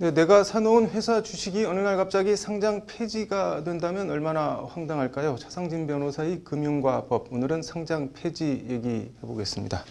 네, 내가 사놓은 회사 주식이 어느 날 갑자기 상장 폐지가 된다면 얼마나 황당할까요? 차상진 변호사의 금융과 법, 오늘은 상장 폐지 얘기해 보겠습니다.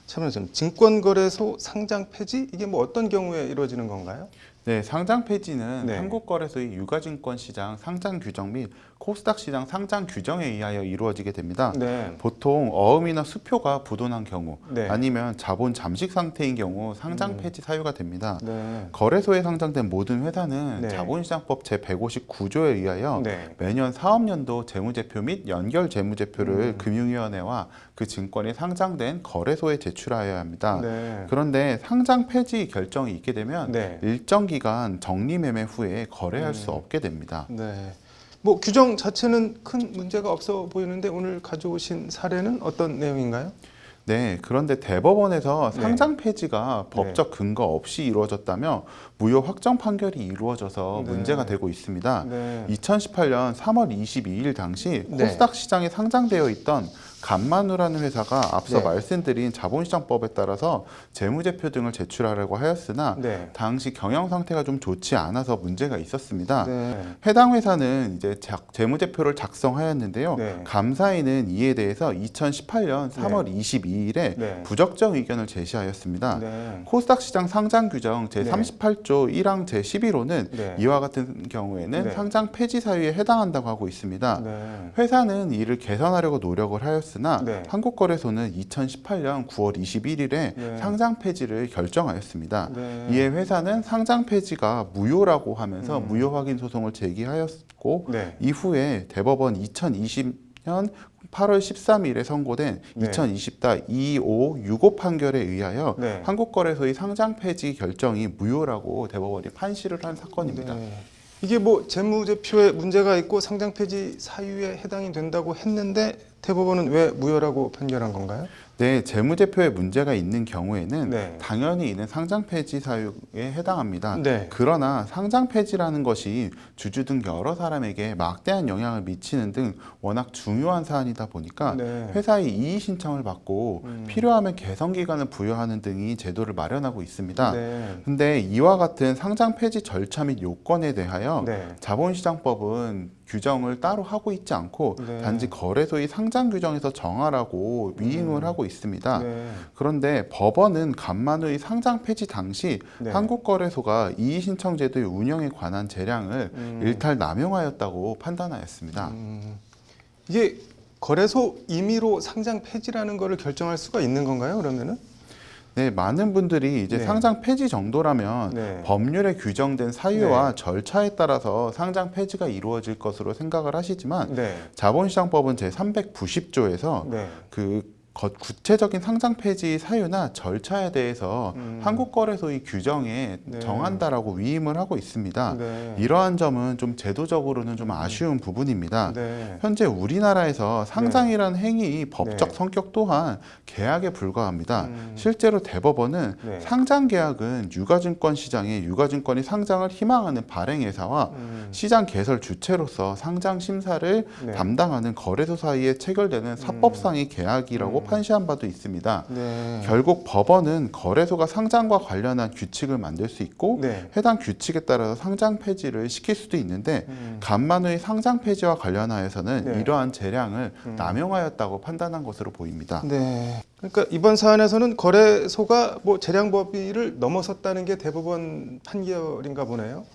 참여점 증권거래소 상장 폐지? 이게 뭐 어떤 경우에 이루어지는 건가요? 네, 상장 폐지는 네. 한국거래소의 유가증권 시장 상장 규정 및 코스닥 시장 상장 규정에 의하여 이루어지게 됩니다. 네. 보통 어음이나 수표가 부도난 경우 네. 아니면 자본 잠식 상태인 경우 상장 폐지 사유가 됩니다. 네. 거래소에 상장된 모든 회사는 네. 자본시장법 제159조에 의하여 네. 매년 사업연도 재무제표 및 연결 재무제표를 금융위원회와 그 증권이 상장된 거래소에 제출하여야 합니다. 네. 그런데 상장 폐지 결정이 있게 되면 네. 일정 기간 정리매매 후에 거래할 수 없게 됩니다. 네. 뭐 규정 자체는 큰 문제가 없어 보이는데 오늘 가져오신 사례는 어떤 내용인가요? 네, 그런데 대법원에서 네. 상장 폐지가 법적 근거 없이 이루어졌다며 무효 확정 판결이 이루어져서 네. 문제가 되고 있습니다. 네. 2018년 3월 22일 당시 네. 코스닥 시장에 상장되어 있던 간만우라는 회사가 앞서 네. 말씀드린 자본시장법에 따라서 재무제표 등을 제출하려고 하였으나 네. 당시 경영 상태가 좀 좋지 않아서 문제가 있었습니다. 네. 해당 회사는 이제 재무제표를 작성하였는데요. 네. 감사인은 이에 대해서 2018년 3월 22일에 네. 부적정 의견을 제시하였습니다. 네. 코스닥 시장 상장 규정 제38조 1항 제11호는 네. 이와 같은 경우에는 네. 상장 폐지 사유에 해당한다고 하고 있습니다. 네. 회사는 이를 개선하려고 노력을 하였으나 네. 한국거래소는 2018년 9월 21일에 네. 상장 폐지를 결정하였습니다. 네. 이에 회사는 상장 폐지가 무효라고 하면서 무효 확인 소송을 제기하였고 네. 이후에 대법원 2020년 8월 13일에 선고된 네. 2020-2565 판결에 의하여 네. 한국거래소의 상장 폐지 결정이 무효라고 대법원이 판시를 한 사건입니다. 네. 이게 뭐 재무제표에 문제가 있고 상장 폐지 사유에 해당이 된다고 했는데 대법원은 왜 무효라고 판결한 건가요? 네, 재무제표에 문제가 있는 경우에는 네. 당연히 이는 상장 폐지 사유에 해당합니다. 네. 그러나 상장 폐지라는 것이 주주 등 여러 사람에게 막대한 영향을 미치는 등 워낙 중요한 사안이다 보니까 네. 회사의 이의 신청을 받고 필요하면 개선 기간을 부여하는 등이 제도를 마련하고 있습니다. 네. 근데 이와 같은 상장 폐지 절차 및 요건에 대하여 네. 자본시장법은 규정을 따로 하고 있지 않고 네. 단지 거래소의 상장 규정에서 정하라고 위임을 하고 있습니다. 네. 그런데 법원은 간만우의 상장 폐지 당시 네. 한국거래소가 이의신청제도의 운영에 관한 재량을 일탈 남용하였다고 판단하였습니다. 이게 거래소 임의로 상장 폐지라는 거를 결정할 수가 있는 건가요? 그러면은? 네, 많은 분들이 이제 네. 상장 폐지 정도라면 네. 법률에 규정된 사유와 절차에 따라서 상장 폐지가 이루어질 것으로 생각을 하시지만 네. 자본시장법은 제390조에서 네. 구체적인 상장 폐지 사유나 절차에 대해서 한국거래소의 규정에 네. 정한다라고 위임을 하고 있습니다. 네. 이러한 점은 좀 제도적으로는 좀 아쉬운 부분입니다. 네. 현재 우리나라에서 상장이라는 행위 법적 네. 성격 또한 계약에 불과합니다. 실제로 대법원은 네. 상장 계약은 유가증권 시장에 유가증권이 상장을 희망하는 발행회사와 시장 개설 주체로서 상장 심사를 네. 담당하는 거래소 사이에 체결되는 사법상의 계약이라고 판시한 바도 있습니다. 네. 결국 법원은 거래소가 상장과 관련한 규칙을 만들 수 있고 네. 해당 규칙에 따라서 상장 폐지를 시킬 수도 있는데 간만우의 상장 폐지와 관련하여서는 네. 이러한 재량을 남용하였다고 판단한 것으로 보입니다. 네. 그러니까 이번 사안에서는 거래소가 뭐 재량 법위를 넘어섰다는 게 대법원 판결인가 보네요.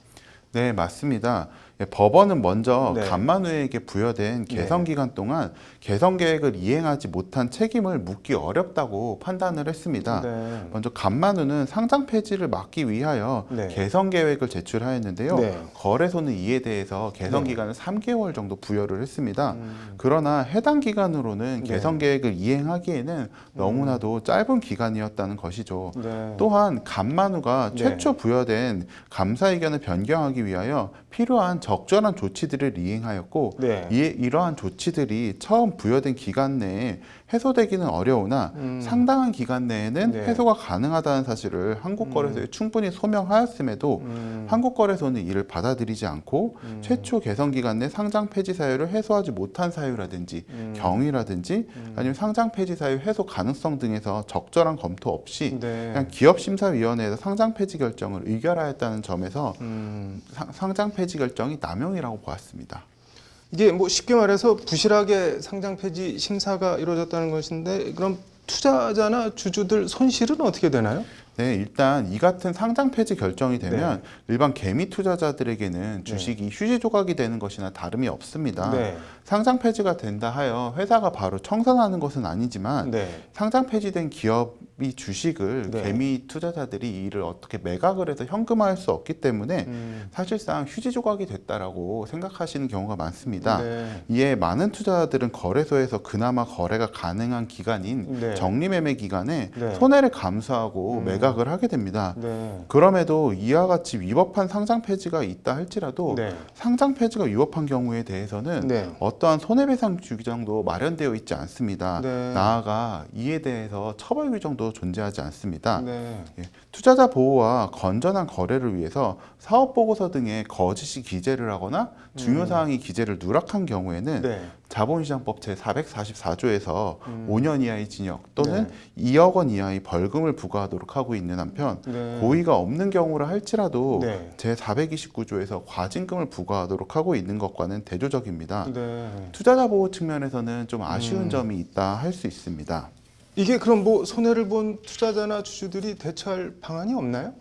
네, 맞습니다. 법원은 먼저 네. 간만우에게 부여된 개선 기간 동안 개선 계획을 이행하지 못한 책임을 묻기 어렵다고 판단을 했습니다. 네. 먼저 간만우는 상장 폐지를 막기 위하여 네. 개선 계획을 제출하였는데요. 네. 거래소는 이에 대해서 개선 네. 기간을 3개월 정도 부여를 했습니다. 그러나 해당 기간으로는 네. 개선 계획을 이행하기에는 너무나도 짧은 기간이었다는 것이죠. 네. 또한 간만우가 네. 최초 부여된 감사 의견을 변경하기 위하여 필요한 적절한 조치들을 이행하였고 네. 이러한 조치들이 처음 부여된 기간 내에 해소되기는 어려우나 상당한 기간 내에는 네. 해소가 가능하다는 사실을 한국거래소에 충분히 소명하였음에도 한국거래소는 이를 받아들이지 않고 최초 개선 기간 내 상장 폐지 사유를 해소하지 못한 사유라든지 경위라든지 아니면 상장 폐지 사유 해소 가능성 등에서 적절한 검토 없이 네. 그냥 기업심사위원회에서 상장 폐지 결정을 의결하였다는 점에서 상장 폐지 결정이 남용이라고 보았습니다. 이게 뭐 쉽게 말해서 부실하게 상장 폐지 심사가 이루어졌다는 것인데 그럼 투자자나 주주들 손실은 어떻게 되나요? 네, 일단 이 같은 상장 폐지 결정이 되면 일반 개미 투자자들에게는 주식이 휴지 조각이 되는 것이나 다름이 없습니다. 네. 상장 폐지가 된다 하여 회사가 바로 청산하는 것은 아니지만 네. 상장 폐지된 기업이 주식을 네. 개미 투자자들이 이를 어떻게 매각을 해서 현금화할 수 없기 때문에 사실상 휴지 조각이 됐다라고 생각하시는 경우가 많습니다. 네. 이에 많은 투자자들은 거래소에서 그나마 거래가 가능한 기간인 네. 적립매매 기간에 네. 손해를 감수하고 매각을 하게 됩니다. 네. 그럼에도 이와 같이 위법한 상장 폐지가 있다 할지라도 네. 상장 폐지가 위법한 경우에 대해서는 네. 어떠한 손해배상 규정도 마련되어 있지 않습니다. 네. 나아가 이에 대해서 처벌 규정도 존재하지 않습니다. 네. 예, 투자자 보호와 건전한 거래를 위해서 사업보고서 등에 거짓이 기재를 하거나 중요사항이 기재를 누락한 경우에는 네. 자본시장법 제444조에서 5년 이하의 징역 또는 2억 원 이하의 벌금을 부과하도록 하고 있는 한편 네. 고의가 없는 경우라 할지라도 네. 제429조에서 과징금을 부과하도록 하고 있는 것과는 대조적입니다. 네. 투자자 보호 측면에서는 좀 아쉬운 점이 있다 할 수 있습니다. 이게 그럼 뭐 손해를 본 투자자나 주주들이 대처할 방안이 없나요?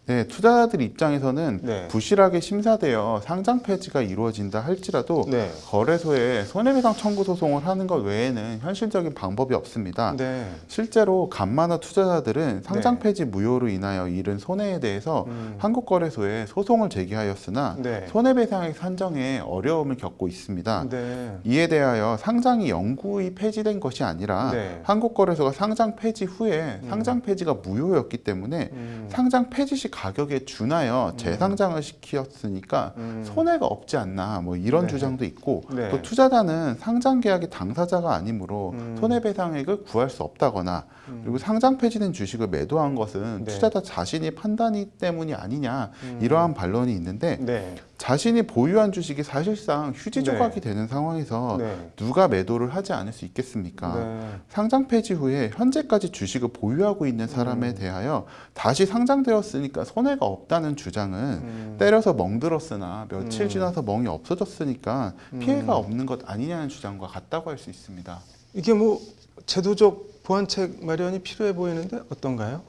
네, 투자자들 입장에서는 네. 부실하게 심사되어 상장 폐지가 이루어진다 할지라도 네. 거래소에 손해배상 청구 소송을 하는 것 외에는 현실적인 방법이 없습니다. 네. 실제로 간만화 투자자들은 상장 네. 폐지 무효로 인하여 잃은 손해에 대해서 한국거래소에 소송을 제기하였으나 네. 손해배상액 산정에 어려움을 겪고 있습니다. 네. 이에 대하여 상장이 영구히 폐지된 것이 아니라 네. 한국거래소가 상장 폐지 후에 상장 폐지가 무효였기 때문에 상장 폐지 시 가격에 준하여 재상장을 시켰으니까 손해가 없지 않나 뭐 이런 네. 주장도 있고 네. 또 투자자는 상장 계약의 당사자가 아니므로 손해배상액을 구할 수 없다거나 그리고 상장 폐지된 주식을 매도한 것은 네. 투자자 자신이 판단이 때문이 아니냐 이러한 반론이 있는데 네. 자신이 보유한 주식이 사실상 휴지 조각이 네. 되는 상황에서 네. 누가 매도를 하지 않을 수 있겠습니까? 네. 상장 폐지 후에 현재까지 주식을 보유하고 있는 사람에 대하여 다시 상장되었으니까 손해가 없다는 주장은 때려서 멍들었으나 며칠 지나서 멍이 없어졌으니까 피해가 없는 것 아니냐는 주장과 같다고 할 수 있습니다. 이게 뭐 제도적 보완책 마련이 필요해 보이는데 어떤가요?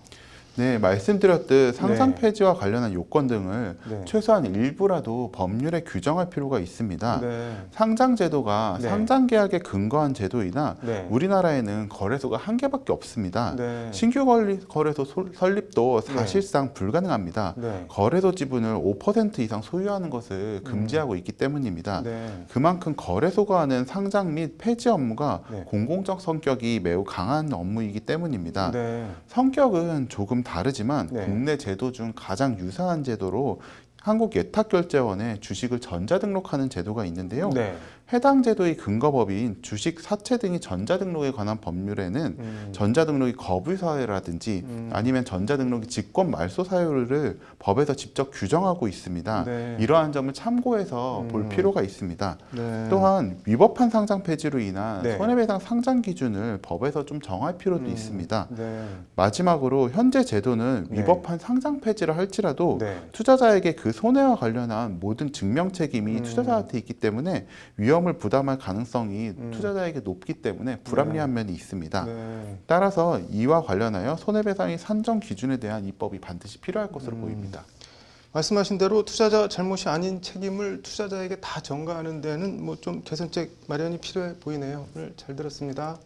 네, 말씀드렸듯 상장 네. 폐지와 관련한 요건 등을 네. 최소한 일부라도 법률에 규정할 필요가 있습니다. 네. 상장 제도가 네. 상장 계약에 근거한 제도이나 네. 우리나라에는 거래소가 한 개밖에 없습니다. 네. 신규 거래소 설립도 사실상 불가능합니다. 네. 거래소 지분을 5% 이상 소유하는 것을 금지하고 있기 때문입니다. 네. 그만큼 거래소가 하는 상장 및 폐지 업무가 네. 공공적 성격이 매우 강한 업무이기 때문입니다. 네. 성격은 조금 다르지만 네. 국내 제도 중 가장 유사한 제도로 한국예탁결제원에 주식을 전자등록하는 제도가 있는데요. 네. 해당 제도의 근거법인 주식 사채 등의 전자등록에 관한 법률에는 전자등록이 거부 사유라든지 아니면 전자등록이 직권 말소 사유를 법에서 직접 규정하고 있습니다. 네. 이러한 점을 참고해서 볼 필요가 있습니다. 네. 또한 위법한 상장 폐지로 인한 네. 손해배상 상장 기준을 법에서 좀 정할 필요도 있습니다. 네. 마지막으로 현재 제도는 네. 위법한 상장 폐지를 할지라도 네. 투자자에게 그 손해와 관련한 모든 증명 책임이 투자자한테 있기 때문에 위험을 부담할 가능성이 투자자에게 높기 때문에 불합리한 면이 있습니다. 네. 따라서 이와 관련하여 손해배상의 산정 기준에 대한 입법이 반드시 필요할 것으로 보입니다. 말씀하신 대로 투자자 잘못이 아닌 책임을 투자자에게 다 전가하는 데는 뭐 좀 개선책 마련이 필요해 보이네요. 오늘 잘 들었습니다.